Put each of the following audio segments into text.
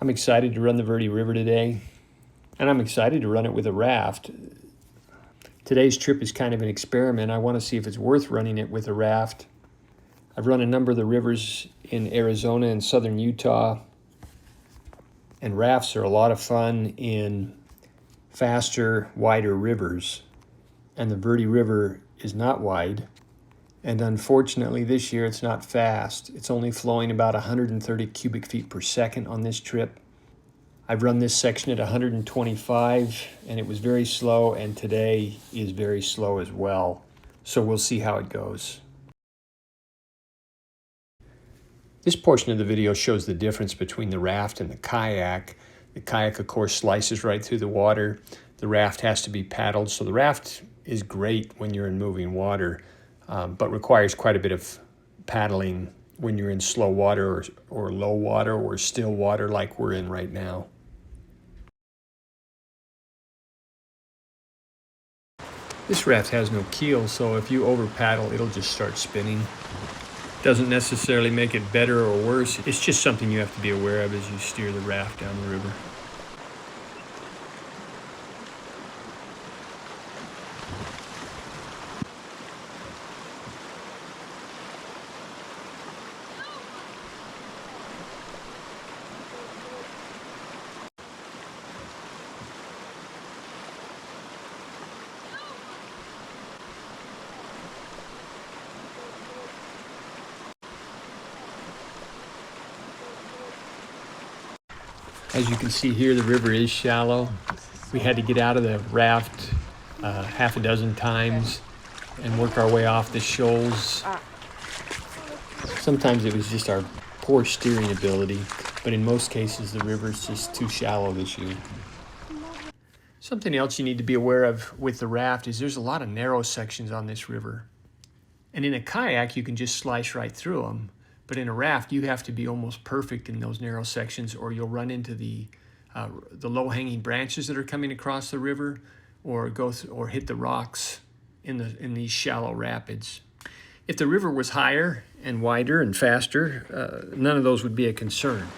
I'm excited to run the Verde River today, and I'm excited to run it with a raft. Today's trip is kind of an experiment. I want to see if it's worth running it with a raft. I've run a number of the rivers in Arizona and southern Utah, and rafts are a lot of fun in faster, wider rivers. And the Verde River is not wide, and unfortunately this year it's not fast. It's only flowing about 130 cubic feet per second on this trip. I've run this section at 125 and it was very slow, and today is very slow as well. So we'll see how it goes. This portion of the video shows the difference between the raft and the kayak. The kayak, of course, slices right through the water. The raft has to be paddled, so the raft is great when you're in moving water, but requires quite a bit of paddling when you're in slow water or low water or still water like we're in right now. This raft has no keel, so if you over paddle, it'll just start spinning. Doesn't necessarily make it better or worse. It's just something you have to be aware of as you steer the raft down the river. As you can see here, the river is shallow. We had to get out of the raft half a dozen times and work our way off the shoals. Sometimes it was just our poor steering ability, but in most cases the river is just too shallow this year. Something else you need to be aware of with the raft is there's a lot of narrow sections on this river. And in a kayak, you can just slice right through them. But in a raft, you have to be almost perfect in those narrow sections, or you'll run into the low-hanging branches that are coming across the river, or hit the rocks in these shallow rapids. If the river was higher and wider and faster, none of those would be a concern.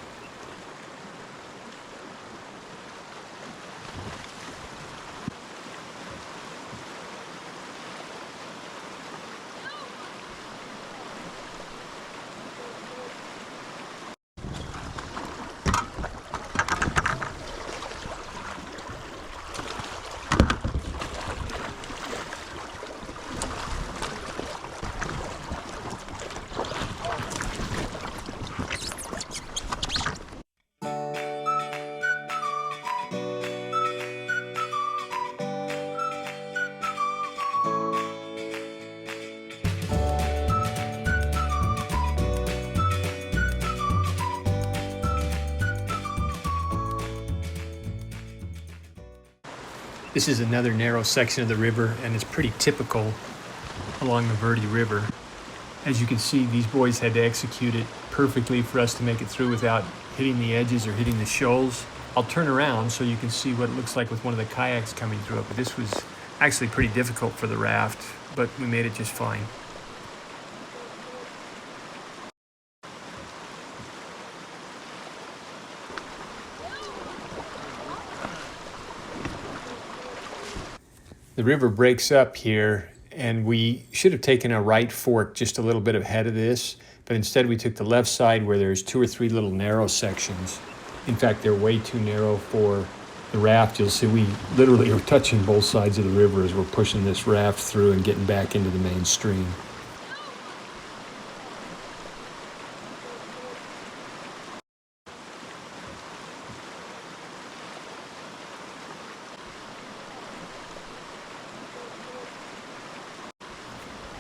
This is another narrow section of the river, and it's pretty typical along the Verde River. As you can see, these boys had to execute it perfectly for us to make it through without hitting the edges or hitting the shoals. I'll turn around so you can see what it looks like with one of the kayaks coming through it, but this was actually pretty difficult for the raft, but we made it just fine. The river breaks up here, and we should have taken a right fork just a little bit ahead of this, but instead we took the left side where there's 2 or 3 little narrow sections. In fact, they're way too narrow for the raft. You'll see we literally are touching both sides of the river as we're pushing this raft through and getting back into the main stream.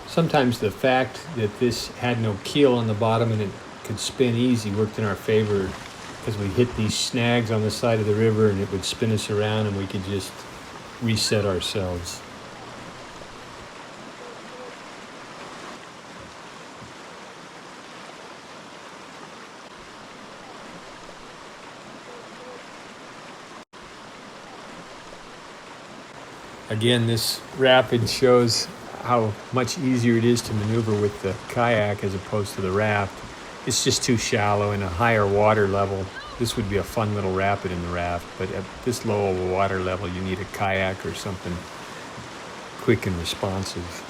Sometimes the fact that this had no keel on the bottom and it could spin easy worked in our favor, because we hit these snags on the side of the river and it would spin us around and we could just reset ourselves. Again, this rapid shows how much easier it is to maneuver with the kayak as opposed to the raft. It's just too shallow. In a higher water level, This would be a fun little rapid in the raft, but at this low of a water level, you need a kayak or something quick and responsive.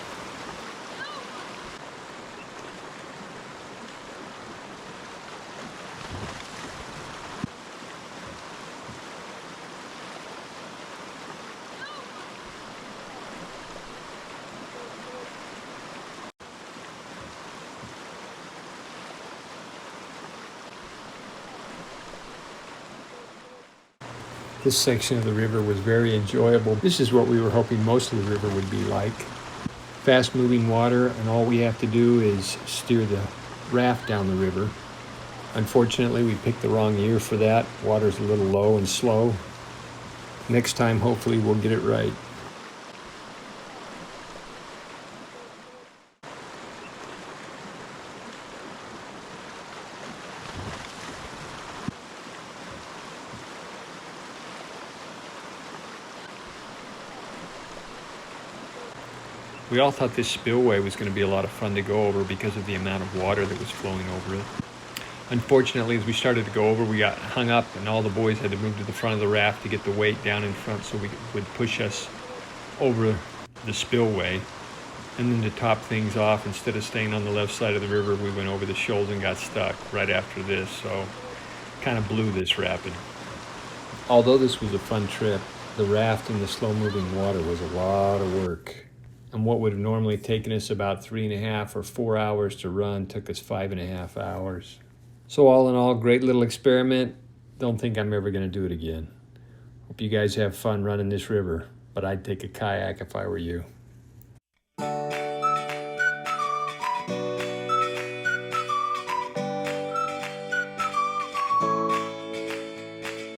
This section of the river was very enjoyable. This is what we were hoping most of the river would be like. Fast moving water, and all we have to do is steer the raft down the river. Unfortunately, we picked the wrong year for that. Water's a little low and slow. Next time, hopefully, we'll get it right. We all thought this spillway was going to be a lot of fun to go over because of the amount of water that was flowing over it. Unfortunately, as we started to go over, we got hung up and all the boys had to move to the front of the raft to get the weight down in front so we would push us over the spillway. And then to top things off, instead of staying on the left side of the river, we went over the shoals and got stuck right after this, so kind of blew this rapid. Although this was a fun trip, the raft in the slow-moving water was a lot of work. And what would have normally taken us about 3.5 or 4 hours to run took us 5.5 hours. So all in all, great little experiment. Don't think I'm ever going to do it again. Hope you guys have fun running this river, but I'd take a kayak if I were you.